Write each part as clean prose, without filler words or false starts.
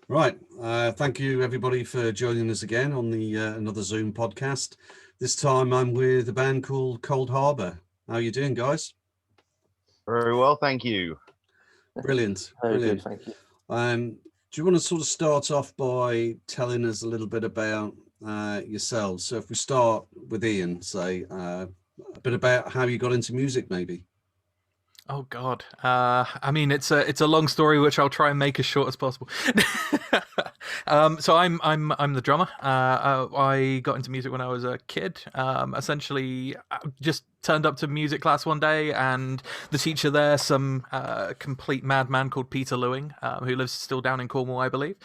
Right. Thank you, everybody, for joining us again on the another Zoom podcast. This time I'm with a band called ColdHarbour. How are you doing, guys? Very well, thank you. Brilliant. Very good, Brilliant. thank you. Do you want to sort of start off by telling us a little bit about yourselves? So if we start with Ian, say a bit about how you got into music, maybe. Oh God. I mean, it's a long story which I'll try and make as short as possible. So I'm the drummer. I got into music when I was a kid. Essentially, I just turned up to music class one day, and the teacher there, some complete madman called Peter Lewing, who lives still down in Cornwall, I believe,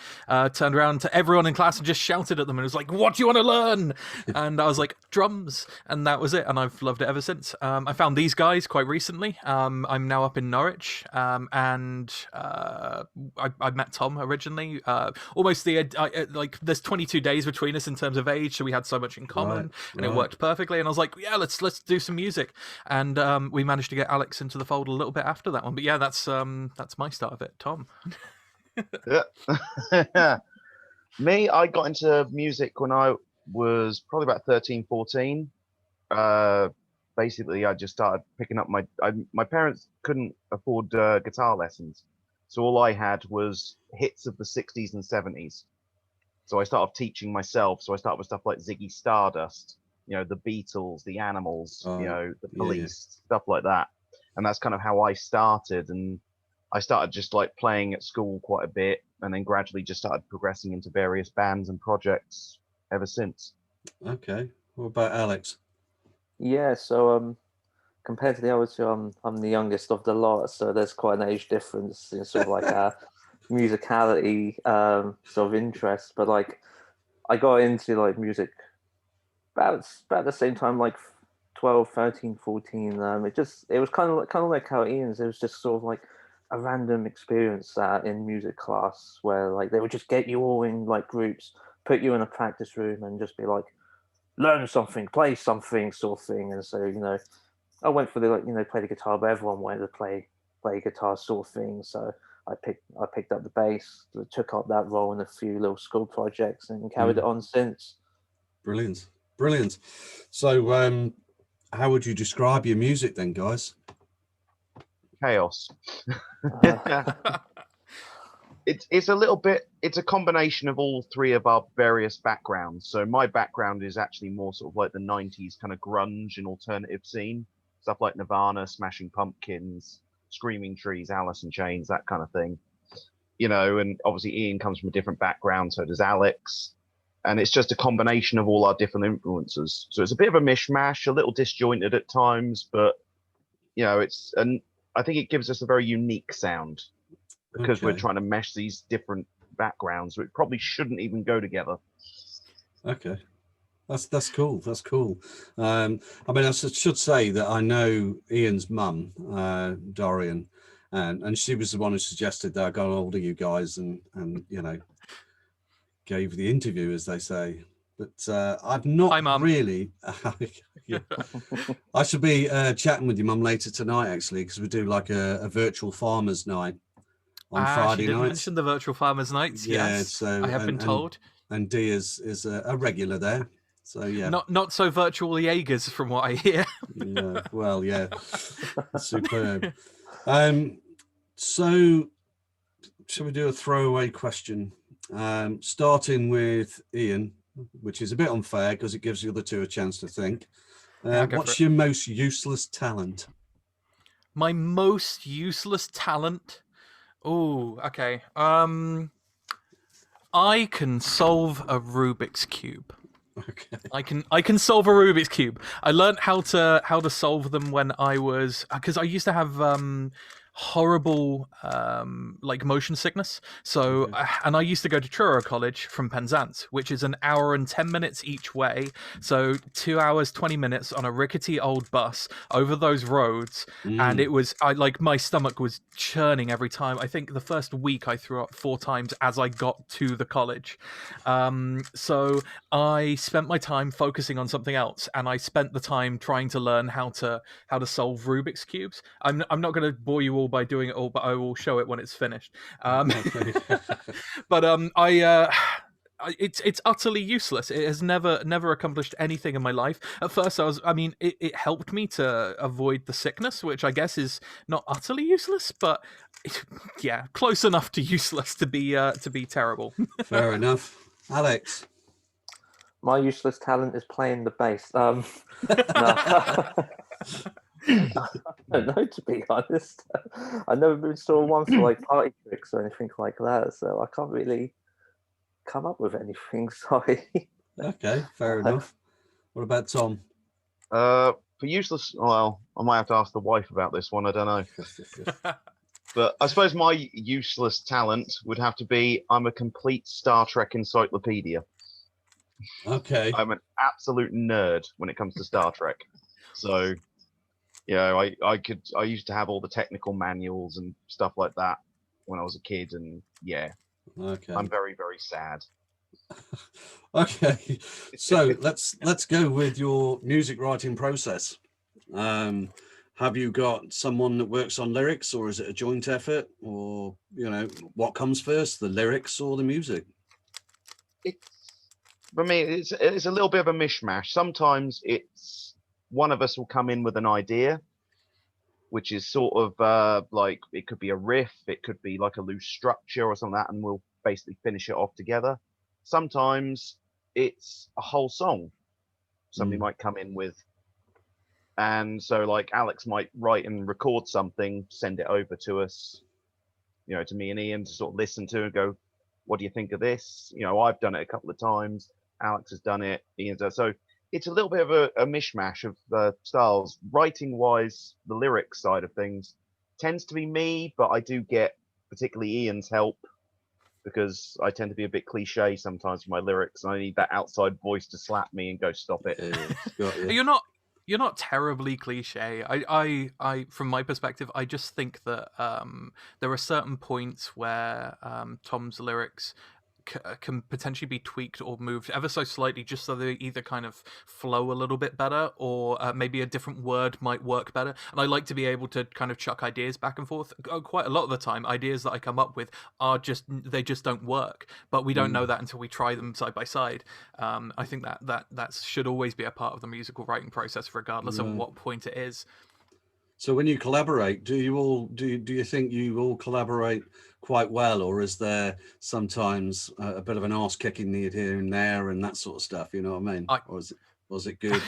turned around to everyone in class and just shouted at them and was like, "What do you want to learn?" And I was like, "Drums," and that was it. And I've loved it ever since. I found these guys quite recently. I'm now up in Norwich, and I met Tom originally. Almost like there's 22 days between us in terms of age, so we had so much in common, and it worked perfectly. And I was like, yeah, let's do some music, and we managed to get Alex into the fold a little bit after that one. But yeah, that's my start of it. Tom. Yeah. Me, I got into music when I was probably about 13, 14. Basically, I just started picking up my parents couldn't afford guitar lessons, so all I had was hits of the 60s and 70s. So I started teaching myself. So I started with stuff like Ziggy Stardust, the Beatles, the Animals, the Police, stuff like that. And that's kind of how I started. And I started just like playing at school quite a bit, and then gradually just started progressing into various bands and projects ever since. Okay. What about Alex? Yeah, so compared to the other two, I'm the youngest of the lot, so there's quite an age difference in sort of like our musicality sort of interest. But like, I got into like music about the same time, like 12, 13, 14. It was kind of like how Ian's. It was just sort of like a random experience in music class where like they would just get you all in like groups, put you in a practice room, and just be like, learn something, play something, sort of thing. And so I went for the play the guitar, but everyone wanted to play guitar, sort of thing. So I picked up the bass, took up that role in a few little school projects, and carried it on since. Brilliant. Brilliant. So how would you describe your music then, guys? Chaos. It's a little bit, it's a combination of all three of our various backgrounds. So my background is actually more sort of like the 90s kind of grunge and alternative scene, stuff like Nirvana, Smashing Pumpkins, Screaming Trees, Alice in Chains, that kind of thing. And obviously Ian comes from a different background, so does Alex. And it's just a combination of all our different influences. So it's a bit of a mishmash, a little disjointed at times, but and I think it gives us a very unique sound, because we're trying to mesh these different backgrounds, which probably shouldn't even go together. Okay. That's cool. That's cool. I mean, I should say that I know Ian's mum, Dorian, and she was the one who suggested that I got hold of you guys and gave the interview, as they say. But I've not really. Yeah. I should be chatting with your mum later tonight, actually, because we do like a virtual farmers night on Friday she did nights. mention the virtual farmers nights. Yeah, yes, so I have been told. And Dee is a regular there. So yeah, not so virtual Jaegers from what I hear. Yeah, well, yeah, superb. So shall we do a throwaway question? Starting with Ian, which is a bit unfair because it gives the other two a chance to think. What's your most useless talent? My most useless talent? Oh, okay. I can solve a Rubik's Cube. Okay. I can solve a Rubik's Cube. I learned how to solve them when I was, because I used to have horrible like motion sickness. So and I used to go to Truro College from Penzance, which is an hour and 10 minutes each way. So 2 hours 20 minutes on a rickety old bus over those roads, and it was my stomach was churning every time. I think the first week I threw up 4 times as I got to the college. So I spent my time focusing on something else, and I spent the time trying to learn how to solve Rubik's cubes. I'm not going to bore you all all by doing it all, but I will show it when it's finished. Okay. But it's utterly useless. It has never accomplished anything in my life. At first, it helped me to avoid the sickness, which I guess is not utterly useless, but yeah, close enough to useless to be terrible. Fair enough. Alex. My useless talent is playing the bass. No. I don't know, to be honest. I've never been saw one for like party tricks or anything like that, so I can't really come up with anything. Sorry. Okay, fair enough. What about Tom? For useless, well, I might have to ask the wife about this one. I don't know. But I suppose my useless talent would have to be I'm a complete Star Trek encyclopedia. Okay. I'm an absolute nerd when it comes to Star Trek. So, you know, I used to have all the technical manuals and stuff like that when I was a kid, and yeah, Okay. I'm very, very sad. Okay. So let's go with your music writing process. Have you got someone that works on lyrics, or is it a joint effort, or what comes first, the lyrics or the music? For me, it's a little bit of a mishmash. Sometimes it's one of us will come in with an idea, which is sort of like it could be a riff, it could be like a loose structure or something like that, and we'll basically finish it off together. Sometimes it's a whole song somebody might come in with. And so like Alex might write and record something, send it over to us, to me and Ian to sort of listen to and go, what do you think of this? I've done it a couple of times. Alex has done it. Ian's done it. So it's a little bit of a mishmash of styles. Writing wise, the lyrics side of things tends to be me, but I do get particularly Ian's help because I tend to be a bit cliche sometimes with my lyrics. And I need that outside voice to slap me and go, stop it. Got you. You're not terribly cliche. I from my perspective, I just think that there are certain points where Tom's lyrics can potentially be tweaked or moved ever so slightly, just so they either kind of flow a little bit better, or maybe a different word might work better. And I like to be able to kind of chuck ideas back and forth. Quite a lot of the time, ideas that I come up with they just don't work, but we don't know that until we try them side by side. I think that should always be a part of the musical writing process, regardless of what point it is. So when you collaborate, do you think you all collaborate quite well, or is there sometimes a bit of an arse kicking here and there and that sort of stuff? You know what I mean? Or was it good?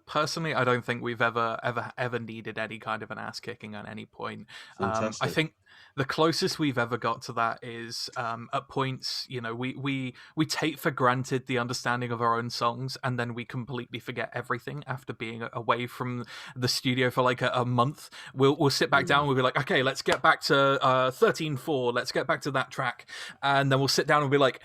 Personally, I don't think we've ever needed any kind of an ass kicking at any point. I think the closest we've ever got to that is at points, we take for granted the understanding of our own songs, and then we completely forget everything after being away from the studio for like a month. We'll sit back down and we'll be like, okay, let's get back to 13/4, let's get back to that track, and then we'll sit down and be like,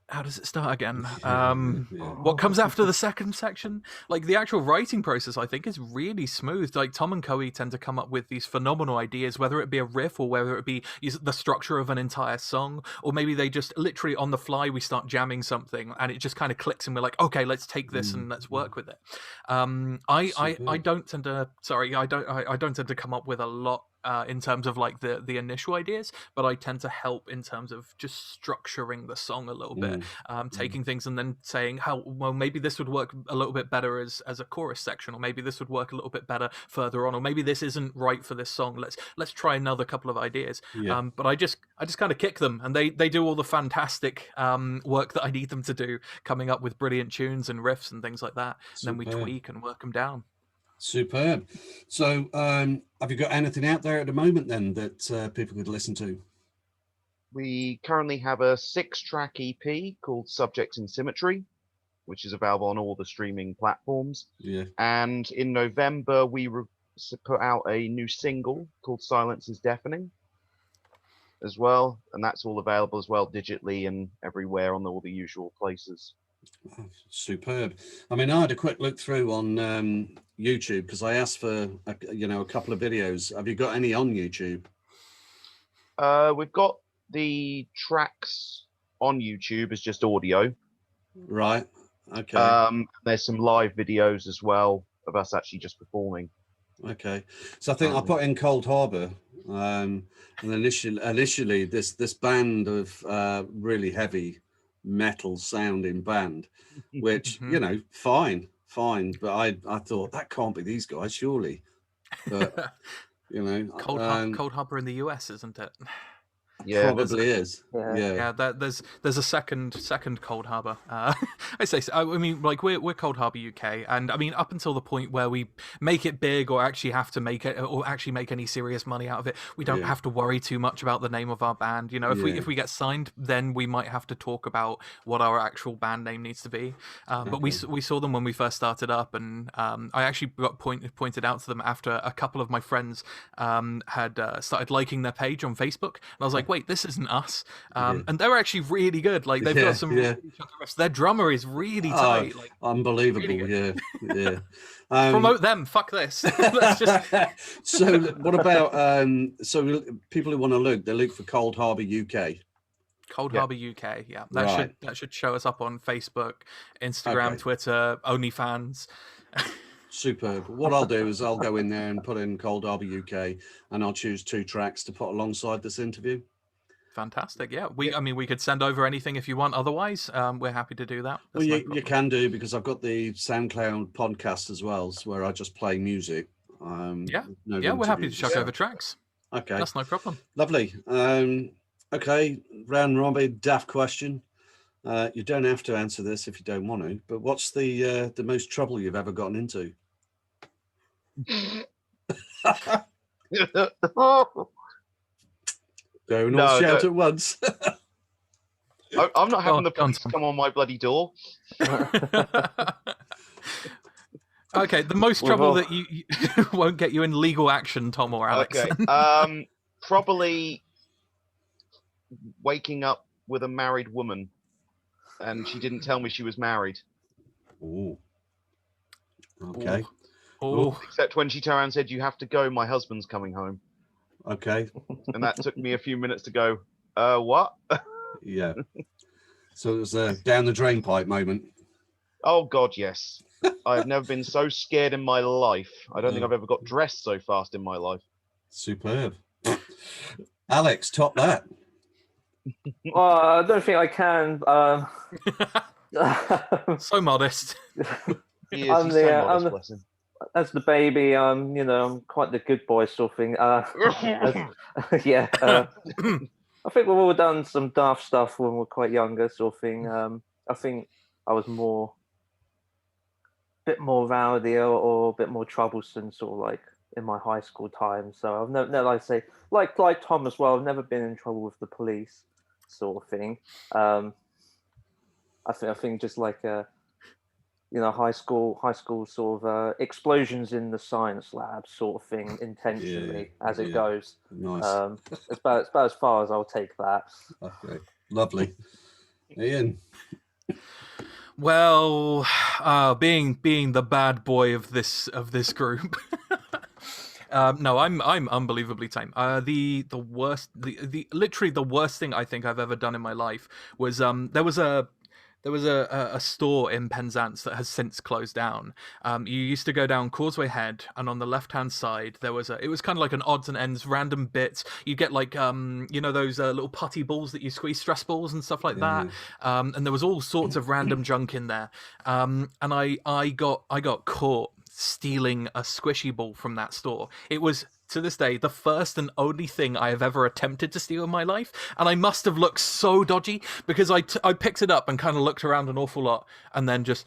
how does it start again? What comes after the second section? Like, the actual writing process, I think, is really smooth. Like, Tom and Coe tend to come up with these phenomenal ideas, whether it be a riff or whether it be the structure of an entire song, or maybe they just literally on the fly we start jamming something and it just kind of clicks and we're like, okay, let's take this and let's work with it. I don't tend to come up with a lot in terms of like the initial ideas, but I tend to help in terms of just structuring the song a little bit, taking things and then saying maybe this would work a little bit better as a chorus section, or maybe this would work a little bit better further on, or maybe this isn't right for this song. Let's try another couple of ideas. But I just kind of kick them, and they do all the fantastic work that I need them to do, coming up with brilliant tunes and riffs and things like that. And then we tweak and work them down. Superb. So have you got anything out there at the moment then that people could listen to? We currently have a 6-track EP called Subject and Symmetry, which is available on all the streaming platforms. And in November we put out a new single called Silence is Deafening as well, and that's all available as well digitally and everywhere on all the usual places. Oh, superb. I mean, I had a quick look through on YouTube because I asked for a couple of videos. Have you got any on YouTube? We've got the tracks on YouTube as just audio. Right. Okay. There's some live videos as well of us actually just performing. Okay, so I think I put in Cold Harbour, and initially this band of really heavy metal sounding band, which Mhm. fine, but I thought that can't be these guys surely, but Cold Harbor in the US, isn't it? Yeah. probably is. Yeah. Yeah, Yeah, there's a second Cold Harbor. I mean, like we're Cold Harbor UK, and I mean up until the point where we make it big or actually have to make it or actually make any serious money out of it, we don't Yeah. have to worry too much about the name of our band. You know, if Yeah. we get signed, then we might have to talk about what our actual band name needs to be. But we saw them when we first started up, and I actually got pointed out to them after a couple of my friends had started liking their page on Facebook, and I was like, wait, this isn't us. And they're actually really good. Like they've got some really chunky riffs. Their drummer is really tight. Like unbelievable. really Yeah. promote them. Fuck this. Let's just So what about so people who want to look, they look for Cold Harbour UK. Cold Yeah. Harbor UK. Yeah, Right. that should show us up on Facebook, Instagram, Okay. Twitter, OnlyFans. Superb. What I'll do is I'll go in there and put in Cold Harbour UK, and I'll choose 2 tracks to put alongside this interview. Fantastic. Yeah, I mean, we could send over anything if you want. Otherwise, we're happy to do that. Well, That's no you problem. can do, because I've got the SoundCloud podcast as well, where I just play music. Yeah, no yeah, we're happy to interviews. chuck over tracks. Okay, That's no problem. lovely. Okay, round robin, daft question. You don't have to answer this if you don't want to, but what's the most trouble you've ever gotten into? Don't all No, shout no. at once. I'm not having the Go on, police Tom. come on my bloody door. Okay, the most trouble that you won't get you in legal action, Tom or Alex. Okay. Probably waking up with a married woman, and she didn't tell me she was married. Ooh. Okay. Oh, Except when she turned around and said, "You have to go. My husband's coming home," Okay. and that took me a few minutes to go. What? Yeah. So it was a down the drain pipe moment. Oh God, yes. I've never been so scared in my life. I don't think I've ever got dressed so fast in my life. Superb. Alex, top that. Well, I don't think I can. so modest. He is. I'm He's the, so I'm modest, the- bless him. As the baby, I'm quite the good boy sort of thing. Yeah. I think we've all done some daft stuff when we're quite younger, sort of thing. I think I was a bit more rowdy or a bit more troublesome, sort of like in my high school time. So I've never, like I say, like Tom as well. I've never been in trouble with the police, sort of thing. I think just like high school sort of explosions in the science lab sort of thing intentionally as it goes. Nice. It's about as far as I'll take that. Okay. Lovely. Ian. Well, being the bad boy of this group. No, I'm unbelievably tame. The worst, literally the worst thing I think I've ever done in my life was there was a store in Penzance that has since closed down. You used to go down Causeway Head, and on the left-hand side there was it was kind of like an odds and ends, random bits. You get like those little putty balls that you squeeze, stress balls and stuff like that. And there was all sorts of random junk in there. And I got caught stealing a squishy ball from that store. It was, to this day, the first and only thing I have ever attempted to steal in my life, and I must have looked so dodgy because I picked it up and kind of looked around an awful lot, and then just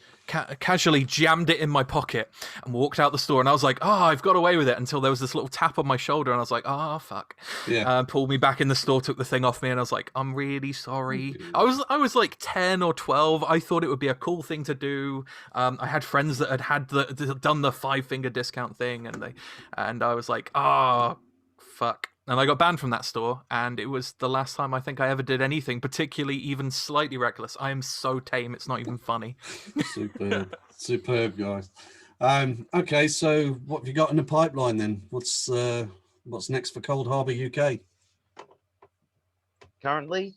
casually jammed it in my pocket and walked out the store. And I was like, "Oh, I've got away with it," until there was this little tap on my shoulder, and I was like, "Oh, fuck!" Yeah. Pulled me back in the store, took the thing off me, and I was like, "I'm really sorry." I was like 10 or 12. I thought it would be a cool thing to do. I had friends that had done the 5-finger discount thing, and I was like, "Oh, fuck." And I got banned from that store, and it was the last time I think I ever did anything particularly even slightly reckless. I am so tame, it's not even funny. Superb, guys. Okay, so what have you got in the pipeline then? What's next for Cold Harbour UK? Currently,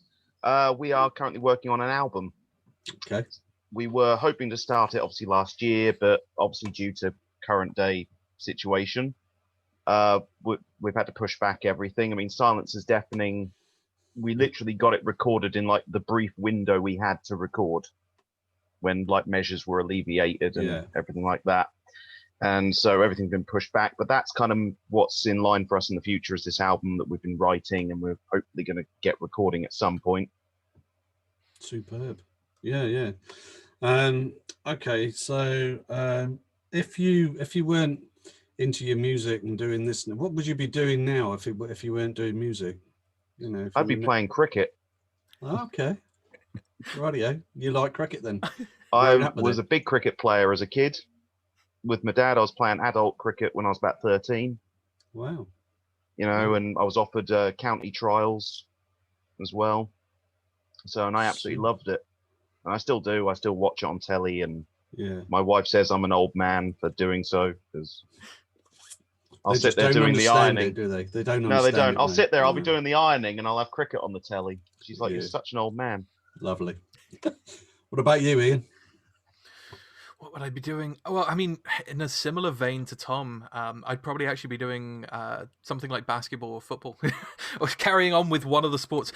we are currently working on an album. Okay. We were hoping to start it obviously last year, but obviously due to current day situation, we've had to push back everything. I mean, Silence is Deafening, we literally got it recorded in like the brief window we had to record when like measures were alleviated and everything like that. And so everything's been pushed back, but that's kind of what's in line for us in the future, is this album that we've been writing and we're hopefully going to get recording at some point. Superb. Yeah. Okay, so if you weren't into your music and doing this, what would you be doing now if you weren't doing music? You know, I'd be playing cricket. Okay. Rightio. You like cricket then? I was a big cricket player as a kid. With my dad, I was playing adult cricket when I was about 13. Wow. You know, and I was offered county trials as well. So, and I absolutely loved it. And I still do. I still watch it on telly, and my wife says I'm an old man for doing so, because I'll sit there doing the ironing. Do they? They don't. No, they don't. I'll sit there. I'll be doing the ironing, and I'll have cricket on the telly. She's like, "You're such an old man." Lovely. What about you, Ian? What would I be doing? Well, I mean, in a similar vein to Tom, I'd probably actually be doing something like basketball or football, or carrying on with one of the sports.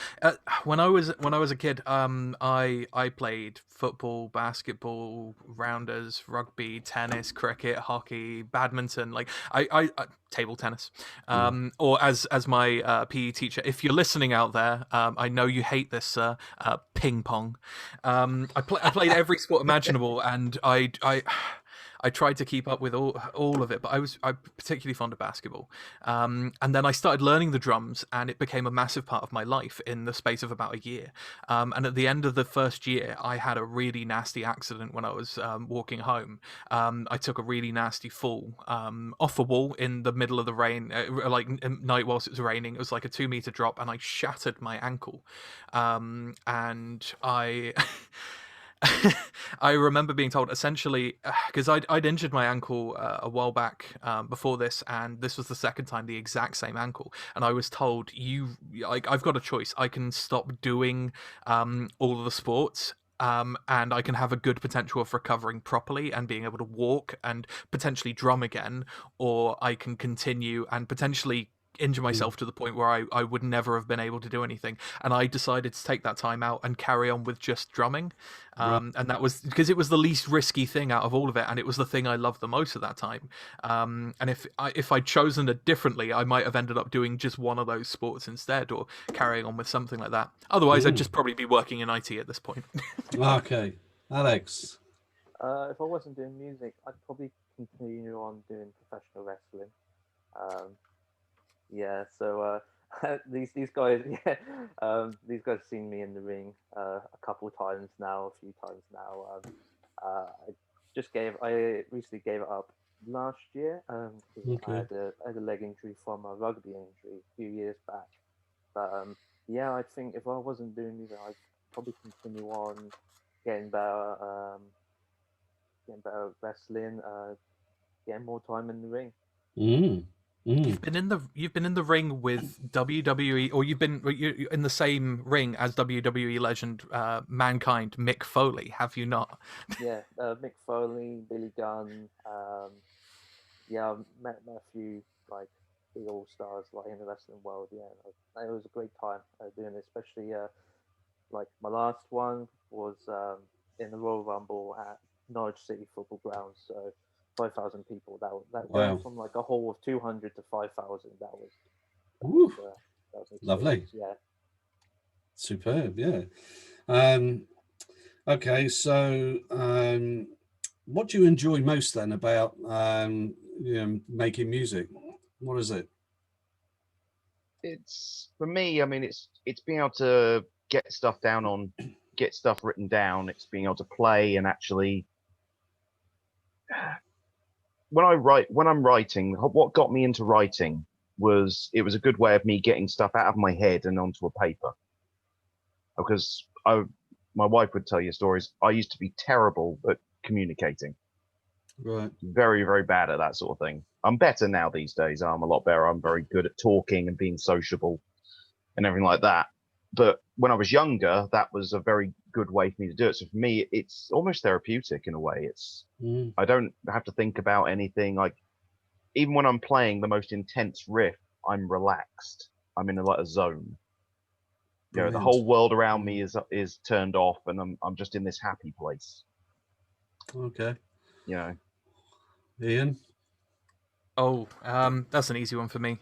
When I was a kid, I played football, basketball, rounders, rugby, tennis, cricket, hockey, badminton. Like I table tennis, or as my PE teacher, if you're listening out there, I know you hate this, sir. Ping pong. I played every sport imaginable, and I tried to keep up with all of it, but I'm particularly fond of basketball. And then I started learning the drums, and it became a massive part of my life in the space of about a year. And at the end of the first year, I had a really nasty accident when I was walking home. I took a really nasty fall off a wall in the middle of the rain, like night whilst it was raining. It was like a 2-meter drop, and I shattered my ankle. And I... I remember being told, essentially, because I'd injured my ankle a while back before this, and this was the second time the exact same ankle, and I was told, I've got a choice. I can stop doing all of the sports, and I can have a good potential of recovering properly and being able to walk and potentially drum again, or I can continue and potentially injure myself to the point where I would never have been able to do anything. And I decided to take that time out and carry on with just drumming. And that was because it was the least risky thing out of all of it, and it was the thing I loved the most at that time. And if I'd chosen it differently, I might have ended up doing just one of those sports instead, or carrying on with something like that. Otherwise, I'd just probably be working in IT at this point. Okay. Alex? If I wasn't doing music, I'd probably continue on doing professional wrestling. Yeah, so these guys, these guys have seen me in the ring a few times now. I recently gave it up last year. I had a leg injury from a rugby injury a few years back. But yeah, I think if I wasn't doing music, I'd probably continue on getting better wrestling, getting more time in the ring. You've been in the ring with WWE, or you're in the same ring as WWE legend Mankind Mick Foley, have you not? Yeah, Mick Foley, Billy Gunn. Yeah, I've met a few like big all stars like in the wrestling world. Yeah, it was a great time doing it, especially like my last one was in the Royal Rumble at Norwich City Football Ground. So 5,000 people. That went from like a hall of 200 to 5,000. That was lovely. Yeah, superb. Yeah. Okay, so what do you enjoy most then about making music? What is it? It's, for me, I mean, it's being able to get stuff written down. It's being able to play and actually. When I'm writing, what got me into writing was it was a good way of me getting stuff out of my head and onto a paper. Because my wife would tell you stories. I used to be terrible at communicating. Right. Very, very bad at that sort of thing. I'm better now these days. I'm a lot better. I'm very good at talking and being sociable and everything like that. But when I was younger, that was a very good way for me to do it. So for me, it's almost therapeutic in a way. It's I don't have to think about anything. Like even when I'm playing the most intense riff, I'm relaxed. I'm in a zone. You know, the Brilliant. whole world around me is turned off, and I'm just in this happy place. Okay. You know. Ian? Oh, that's an easy one for me.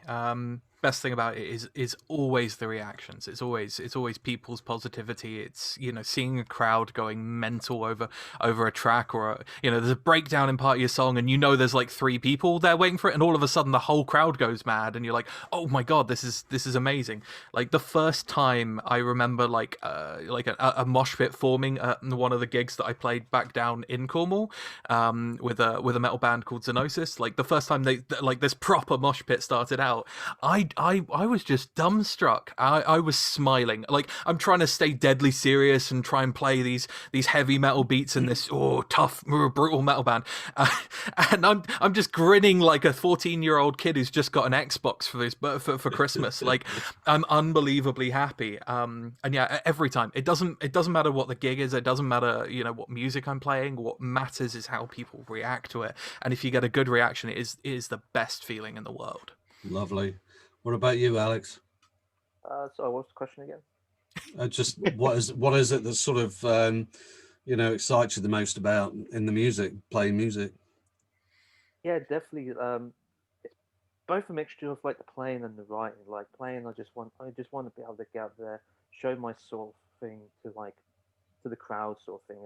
Best thing about it is always the reactions. It's always people's positivity. It's, you know, seeing a crowd going mental over a track, or there's a breakdown in part of your song, and you know there's like 3 people there waiting for it, and all of a sudden the whole crowd goes mad, and you're like, oh my god, this is amazing. Like the first time I remember like a mosh pit forming at one of the gigs that I played back down in Cornwall, with a metal band called Zenosis. Like the first time like this proper mosh pit started out, I was just dumbstruck. I was smiling. Like I'm trying to stay deadly serious and try and play these heavy metal beats in this tough, brutal metal band, and I'm just grinning like a 14-year-old kid who's just got an Xbox for Christmas. Like I'm unbelievably happy. And yeah, every time it doesn't matter what the gig is. It doesn't matter what music I'm playing. What matters is how people react to it. And if you get a good reaction, it is the best feeling in the world. Lovely. What about you, Alex? So what's the question again? Just what is it that sort of excites you the most about in the music, playing music? Yeah, definitely. It's both a mixture of like the playing and the writing. Like playing, I just want to be able to get out there, show my sort of thing to the crowd, sort of thing.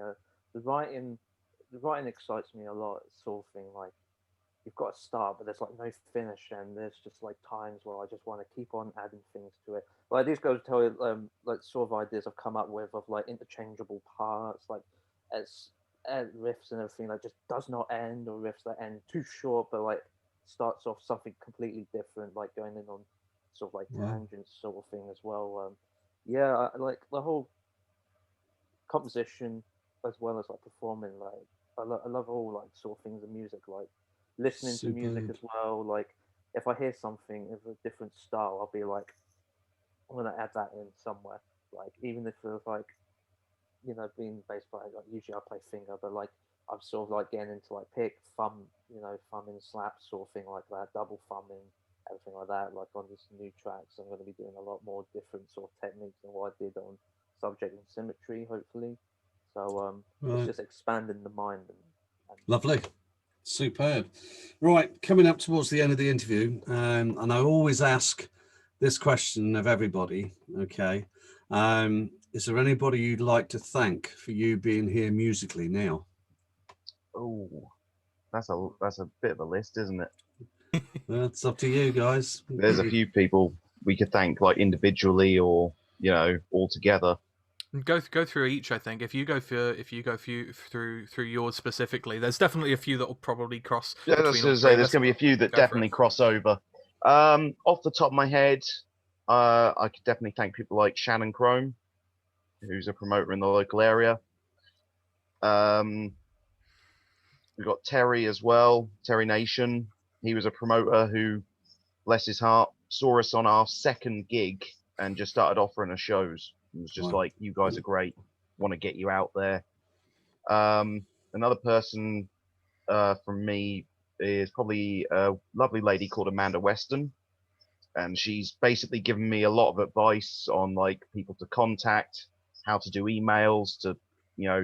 The writing excites me a lot. Sort of thing, like you've got to start, but there's like no finish, and there's just like times where I just want to keep on adding things to it. Like these guys tell you, like sort of ideas I've come up with of like interchangeable parts, like as riffs and everything that just does not end, or riffs that end too short, but like starts off something completely different, like going in on sort of like tangents, sort of thing as well. Yeah, I like the whole composition as well as like performing. Like I love all like sort of things in music, like listening to music as well. Like if I hear something of a different style, I'll be like, I'm gonna add that in somewhere. Like even if it's like, being bass player, like usually I play finger, but like I'm sort of like getting into like pick, thumb, thumbing, slap sort of thing like that, double thumbing, everything like that. Like on this new tracks, I'm gonna be doing a lot more different sort of techniques than what I did on Subject and Symmetry, hopefully. So it's just expanding the mind. And Lovely. Superb. Right, coming up towards the end of the interview, and I always ask this question of everybody, okay? Is there anybody you'd like to thank for you being here musically now? Oh, that's a bit of a list, isn't it? Well, it's up to you guys. There's a few people we could thank, like individually or all together. Go through each. I think if you go through yours specifically, there's definitely a few that will probably cross. Yeah, I was going to say there's going to be a few that definitely cross over. Off the top of my head, I could definitely thank people like Shannon Crome, who's a promoter in the local area. We've got Terry as well, Terry Nation. He was a promoter who, bless his heart, saw us on our second gig and just started offering us shows. It was just like, you guys are great, want to get you out there. Another person from me is probably a lovely lady called Amanda Weston, and she's basically given me a lot of advice on like people to contact, how to do emails to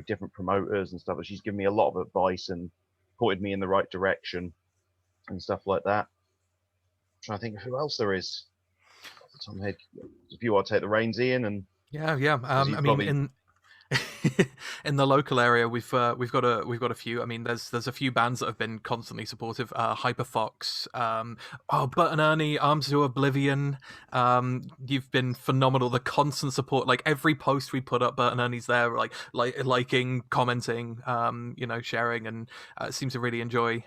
different promoters and stuff. But she's given me a lot of advice and pointed me in the right direction and stuff like that. I'm trying to think of who else there is. Off the top of my head, if you want to take the reins, Ian, and yeah. I mean, in the local area, we've got a few. I mean, there's a few bands that have been constantly supportive. Hyperfox, Bert and Ernie, Arms to Oblivion. You've been phenomenal. The constant support, like every post we put up, Bert and Ernie's there, like liking, commenting, sharing, and seems to really enjoy.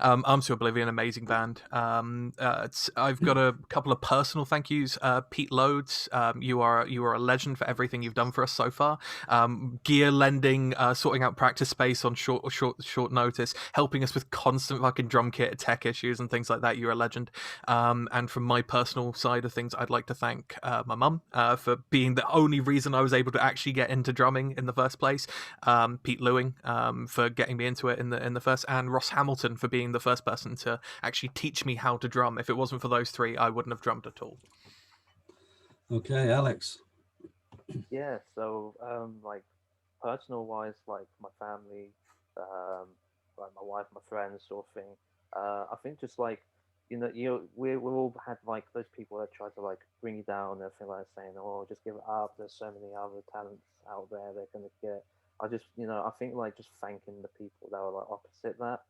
Arms to Oblivion, amazing band. I've got a couple of personal thank yous. Pete Loads, you are a legend for everything you've done for us so so far. Gear lending, sorting out practice space on short notice, helping us with constant fucking drum kit tech issues and things like that. You're a legend. And from my personal side of things, I'd like to thank my mum for being the only reason I was able to actually get into drumming in the first place. Pete Lewing for getting me into it in the first, and Ross Hamilton for being the first person to actually teach me how to drum. If it wasn't for those three, I wouldn't have drummed at all. Okay, Alex. Yeah, so like personal wise, like my family, like my wife, my friends, sort of thing. I think just like we've all had like those people that try to like bring you down and everything, like saying, "Oh, just give it up. There's so many other talents out there they're gonna get." I just I think like just thanking the people that were like opposite that.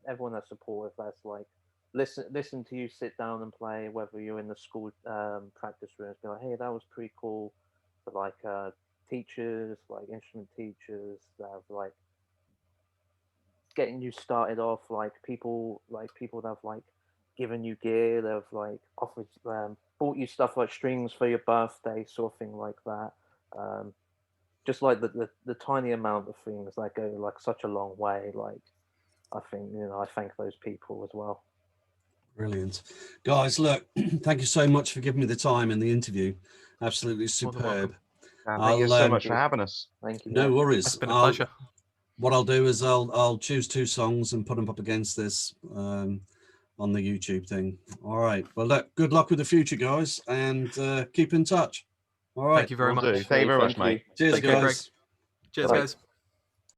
Everyone that's supportive, that's like listen to you sit down and play, whether you're in the school practice rooms, be like, hey, that was pretty cool. But like teachers, like instrument teachers that have like getting you started off, like people that have like given you gear, that have like offered bought you stuff like strings for your birthday, sort of thing like that. Just like the tiny amount of things that go like such a long way. Like I think I thank those people as well. Brilliant. Guys, look, thank you so much for giving me the time in the interview. Absolutely superb. Thank you so much for having us. Thank you. No worries. It's been a pleasure. What I'll do is I'll choose 2 songs and put them up against this on the YouTube thing. All right. Well, look, good luck with the future, guys, and keep in touch. All right. Thank you very much. Thank you very much, mate. Cheers, Take care, guys. Greg. Cheers, Bye. guys.